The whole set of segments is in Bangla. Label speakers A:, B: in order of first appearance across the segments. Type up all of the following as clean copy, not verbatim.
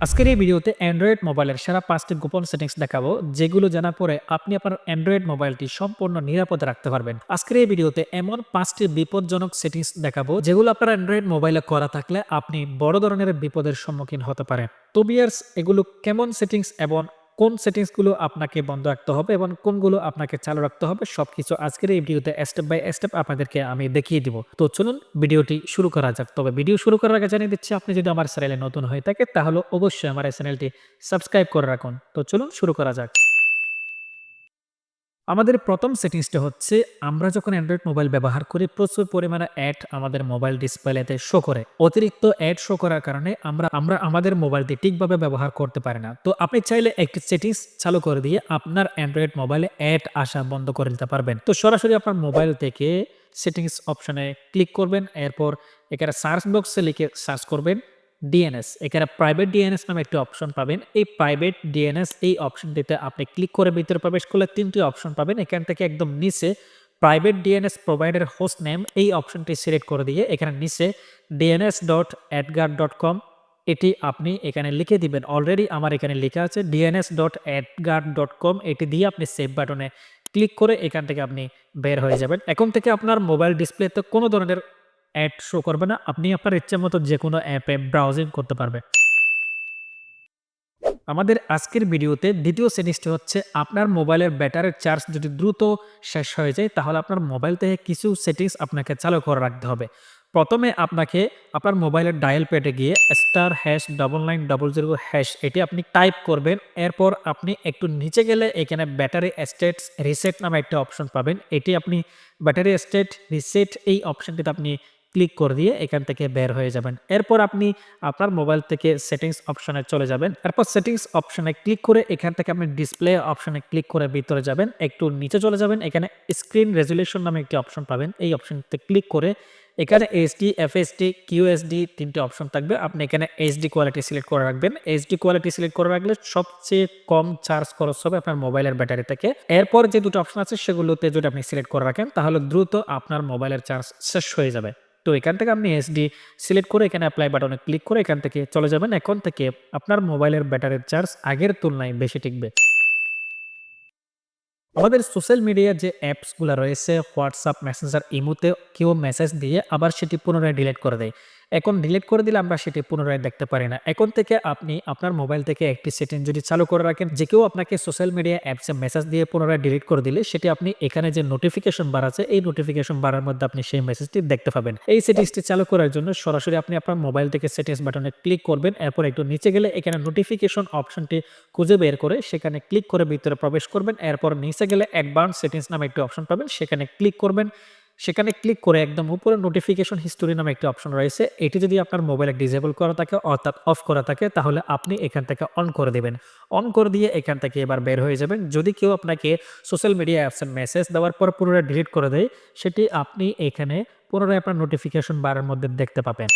A: আজকের এই ভিডিওতে অ্যান্ড্রয়েড মোবাইলের সেরা ৫টি গোপন সেটিংস দেখাবো, যেগুলো জানার পরে আপনি আপনার অ্যান্ড্রয়েড মোবাইলটি সম্পূর্ণ নিরাপদে রাখতে পারবেন। আজকের এই ভিডিওতে এমন ৫টি বিপজ্জনক সেটিংস দেখাবো, যেগুলো আপনার অ্যান্ড্রয়েড মোবাইলে করা থাকলে আপনি বড় ধরনের বিপদের সম্মুখীন হতে পারেন। তো ভিউয়ার্স, এগুলো কেমন সেটিংস এবং কোন সেটিংসগুলো আপনাকে বন্ধ রাখতে হবে এবং কোনগুলো আপনাকে চালু রাখতে হবে, সবকিছু আজকের এই ভিডিওতে স্টেপ বাই স্টেপ আপনাদেরকে আমি দেখিয়ে দিব। তো চলুন ভিডিওটি শুরু করা যাক। তবে ভিডিও শুরু করার আগে জানিয়ে দিচ্ছি, আপনি যদি আমার চ্যানেলে নতুন হয়ে থাকে তাহলে অবশ্যই আমার এই চ্যানেলটি সাবস্ক্রাইব করে রাখুন। তো চলুন শুরু করা যাক। আমাদের প্রথম সেটিংসটা হচ্ছে, আমরা যখন অ্যান্ড্রয়েড মোবাইল ব্যবহার করি প্রচুর পরিমাণে অ্যাড আমাদের মোবাইল ডিসপ্লেতে শো করে। অতিরিক্ত অ্যাড শো করার কারণে আমরা আমাদের মোবাইলটি ঠিকভাবে ব্যবহার করতে পারি না। তো আপনি চাইলে একটি সেটিংস চালু করে দিয়ে আপনার অ্যান্ড্রয়েড মোবাইলে অ্যাড আসা বন্ধ করে দিতে পারবেন। তো সরাসরি আপনার মোবাইল থেকে সেটিংস অপশনে ক্লিক করবেন। এরপর এখানে সার্চ বক্সে লিখে সার্চ করবেন ডিএনএস। এখানে প্রাইভেট ডিএনএস নামে একটি অপশন পাবেন। এই প্রাইভেট ডিএনএস এই অপশনটিতে আপনি ক্লিক করে ভিতরে প্রবেশ করলে ৩টি অপশন পাবেন। এখান থেকে একদম নিচে private DNS provider host name এই অপশনটি সিলেক্ট করে দিয়ে এখানে নিচে dns.adguard.com এটি আপনি এখানে লিখে দিবেন। অলরেডি আমার এখানে লেখা আছে dns.adguard.com। এটি দিয়ে আপনি সেভ বাটনে ক্লিক করে এখান থেকে আপনি বের হয়ে যাবেন। এখন থেকে আপনার মোবাইল ডিসপ্লেতে কোনো ধরনের অ্যাড শো করবে না। আপনি আপনার ইচ্ছামতো যেকোনো অ্যাপে ব্রাউজিং করতে পারবেন। আমাদের আজকের ভিডিওতে দ্বিতীয় সেটিংসটি হচ্ছে, আপনার মোবাইলের ব্যাটারির চার্জ যদি দ্রুত শেষ হয়ে যায় তাহলে আপনার মোবাইল থেকে কিছু সেটিংস আপনাকে চালু করে রাখতে হবে। প্রথমে আপনাকে আপনার মোবাইলের ডায়াল প্যাডে গিয়ে *#9900# এটি আপনি টাইপ করবেন। এরপর আপনি একটু নিচে গেলে এখানে ব্যাটারি স্টেটস রিসেট নামে একটা অপশন পাবেন। এটি আপনি ব্যাটারি স্টেট রিসেট এই অপশনটিতে আপনি ক্লিক করে দিয়ে এখান থেকে বের হয়ে যাবেন। এরপর আপনি আপনার মোবাইল থেকে সেটিংস অপশনে চলে যাবেন। এরপর সেটিংস অপশনে ক্লিক করে এখান থেকে আপনি ডিসপ্লে অপশনে ক্লিক করে ভিতরে যাবেন। একটু নিচে চলে যাবেন। এখানে স্ক্রিন রেজুলেশন নামে একটি অপশন পাবেন। এই অপশনটিতে ক্লিক করে এখানে এইচডি, এফএসডি, কিউএসডি ৩টি অপশন থাকবে। আপনি এখানে এইচডি কোয়ালিটি সিলেক্ট করে রাখবেন। এইচডি কোয়ালিটি সিলেক্ট করে রাখলে সবচেয়ে কম চার্জ খরচ হবে আপনার মোবাইলের ব্যাটারি থেকে। এরপর যে দুটো অপশন আছে সেগুলোতে যদি আপনি সিলেক্ট করে রাখেন তাহলে দ্রুত আপনার মোবাইলের চার্জ শেষ হয়ে যাবে। তো এখান থেকে আপনি এসডি সিলেক্ট করে এখানে অ্যাপ্লাই বাটনে ক্লিক করে এখান থেকে চলে যাবেন। এখন থেকে আপনার মোবাইলের ব্যাটারির চার্জ আগের তুলনায় বেশি টিকবে। আমাদের সোশ্যাল মিডিয়ার যে অ্যাপসগুলো রয়েছে, হোয়াটসঅ্যাপ, মেসেঞ্জার, ইমোতে কেউ মেসেজ দিয়ে আবার সেটি পুনরায় ডিলিট করে দেয়। এখন ডিলিট করে দিলে আমরা সেটি পুনরায় দেখতে পারি না। এখন থেকে আপনি আপনার মোবাইল থেকে একটি সেটিং যদি চালু করে রাখেন, যে কেউ আপনাকে সোশ্যাল মিডিয়া অ্যাপসে মেসেজ দিয়ে পুনরায় ডিলিট করে দিলে সেটি আপনি এখানে যে নোটিফিকেশন বার আছে এই নোটিফিকেশন বারের মধ্যে আপনি সেই মেসেজটি দেখতে পাবেন। এই সেটিংসটি চালু করার জন্য সরাসরি আপনি আপনার মোবাইল থেকে সেটিংস বাটনে ক্লিক করবেন। এরপর একটু নিচে গেলে এখানে নোটিফিকেশন অপশনটি খুঁজে বের করে সেখানে ক্লিক করে ভিতরে প্রবেশ করবেন। এরপর নিচে গেলে অ্যাডভান্স সেটিংস নামে একটি অপশন পাবেন, সেখানে ক্লিক করবেন। সেখানে ক্লিক করে একদম উপরে নোটিফিকেশন হিস্টোরি নামে একটি অপশন রয়েছে। এটি যদি আপনার মোবাইলে ডিসেবল করা থাকে অর্থাৎ অফ করা থাকে তাহলে আপনি এখান থেকে অন করে দেবেন। অন করে দিয়ে এখান থেকে এবার বের হয়ে যাবেন। যদি কেউ আপনাকে সোশ্যাল মিডিয়া অ্যাপসের মেসেজ দেওয়ার পর পুনরায় ডিলিট করে দেয়, সেটি আপনি এখানে পুনরায় আপনার নোটিফিকেশন বারের মধ্যে দেখতে পাবেন।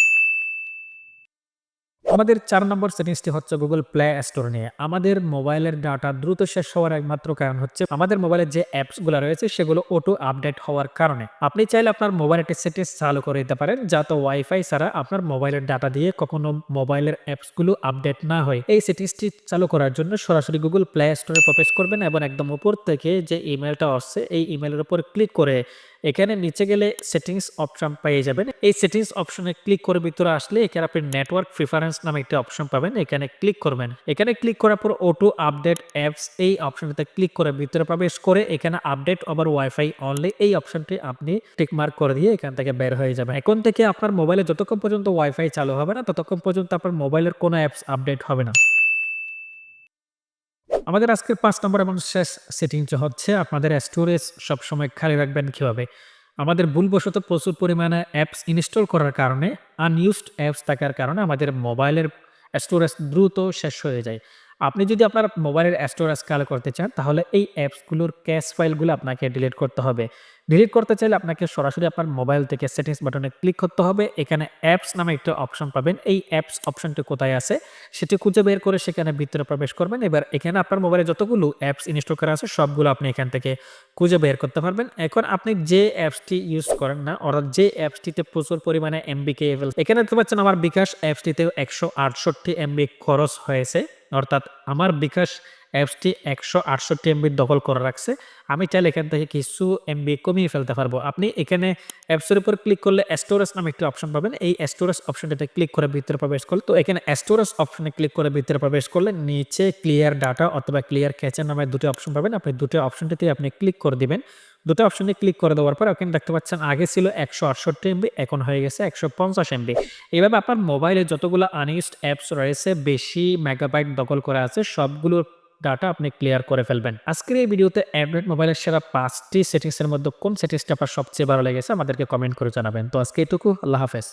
A: আমাদের ৪ নম্বর সেটিংসটি হচ্ছে গুগল প্লে স্টোর নিয়ে। আমাদের মোবাইলের ডাটা দ্রুত শেষ হওয়ার একমাত্র কারণ হচ্ছে আমাদের মোবাইলের যে অ্যাপসগুলো রয়েছে সেগুলো অটো আপডেট হওয়ার কারণে। আপনি চাইলে আপনার মোবাইলে একটি সেটিংস চালু করে দিতে পারেন যাতে ওয়াইফাই ছাড়া আপনার মোবাইলের ডাটা দিয়ে কখনো মোবাইলের অ্যাপসগুলো আপডেট না হয়। এই সেটিংসটি চালু করার জন্য সরাসরি গুগল প্লে স্টোরে প্রবেশ করবেন এবং একদম উপর থেকে যে ইমেলটা আসছে এই ইমেলের উপর ক্লিক করে এখানে নিচে গেলে সেটিংস অপশন পেয়ে যাবেন। এই সেটিংস অপশনে ক্লিক করে ভিতরে আসলে এখানে আপনি নেটওয়ার্ক প্রিফারেন্স নামে একটা অপশন পাবেন, এখানে ক্লিক করবেন। এখানে ক্লিক করার পর অটো আপডেট অ্যাপস এই অপশনটিতে ক্লিক করে ভিতরে প্রবেশ করে এখানে আপডেট ওভার ওয়াইফাই অনলি এই অপশনটি আপনি টিকমার্ক করে দিয়ে এখান থেকে বের হয়ে যাবেন। এখন থেকে আপনার মোবাইলে যতক্ষণ পর্যন্ত ওয়াইফাই চালু হবে না ততক্ষণ পর্যন্ত আপনার মোবাইলের কোনো অ্যাপস আপডেট হবে না। আমাদের আজকের ৫ নম্বর এবং শেষ সেটিংসটা হচ্ছে, আপনাদের স্টোরেজ সবসময় খালি রাখবেন কিভাবে? আমাদের ভুলবশত প্রচুর পরিমাণে অ্যাপস ইনস্টল করার কারণে, আনইউজড অ্যাপস থাকার কারণে আমাদের মোবাইলের স্টোরেজ দ্রুত শেষ হয়ে যায়। আপনি যদি আপনার মোবাইলের স্টোরেজ খালি করতে চান তাহলে এই অ্যাপসগুলোর ক্যাশ ফাইলগুলো আপনাকে ডিলিট করতে হবে। ডিলিট করতে চাইলে আপনাকে সরাসরি আপনার মোবাইল থেকে সেটিংস বাটনে ক্লিক করতে হবে। এখানে অ্যাপস নামে একটা অপশন পাবেন। এই অ্যাপস অপশনটি কোথায় আছে সেটি খুঁজে বের করে সেখানে ভিতরে প্রবেশ করবেন। এবার এখানে আপনার মোবাইলে যতগুলো অ্যাপস ইনস্টল করা আছে সবগুলো আপনি এখান থেকে খুঁজে বের করতে পারবেন। এখন আপনি যে অ্যাপসটি ইউজ করেন না, অর্থাৎ যে অ্যাপসটিতে প্রচুর পরিমাণে এমবি খেয়ে ফেলছে, এখানে দেখতে পাচ্ছেন আমার বিকাশ অ্যাপসটিতে ১৬৮ এমবি খরচ হয়েছে। অর্থাৎ আমার বিকাশ অ্যাপসটি ১৬৮ এমবি দখল করে রাখছে। আমি চাইলে এখান থেকে কিছু এমবি কমিয়ে ফেলতে পারবো। আপনি এখানে অ্যাপসের উপর ক্লিক করলে স্টোরেজ নামে একটি অপশন পাবেন। এই স্টোরেজ অপশনটাতে ক্লিক করে ভিতরে প্রবেশ করলে, তো এখানে স্টোরেজ অপশনে ক্লিক করে ভিতরে প্রবেশ করলে নিচে ক্লিয়ার ডাটা অথবা ক্লিয়ার ক্যাচে নামে দুটো অপশন পাবেন। আপনি দুটো অপশনটিতে আপনি ক্লিক করে দিবেন। দুটো অপশনে ক্লিক করে দেওয়ার পর এখানে দেখতে পাচ্ছেন আগে ছিল ১৬৮ এমবি, এখন হয়ে গেছে ১৫০ এমবি। এভাবে আপনার মোবাইলে যতগুলো আনইউজড অ্যাপস রয়েছে, বেশি মেগাবাইট দখল করা আছে, সবগুলোর ডাটা আপনি ক্লিয়ার করে ফেলবেন। আজকের এই ভিডিওতে অ্যান্ড্রয়েড মোবাইলের সেরা ৫টি সেটিংসের মধ্যে কোন সেটিংসটা আপনার সবচেয়ে ভালো লেগেছে আমাদেরকে কমেন্ট করে জানাবেন। তো আজকে এটুকু। আল্লাহ হাফেজ।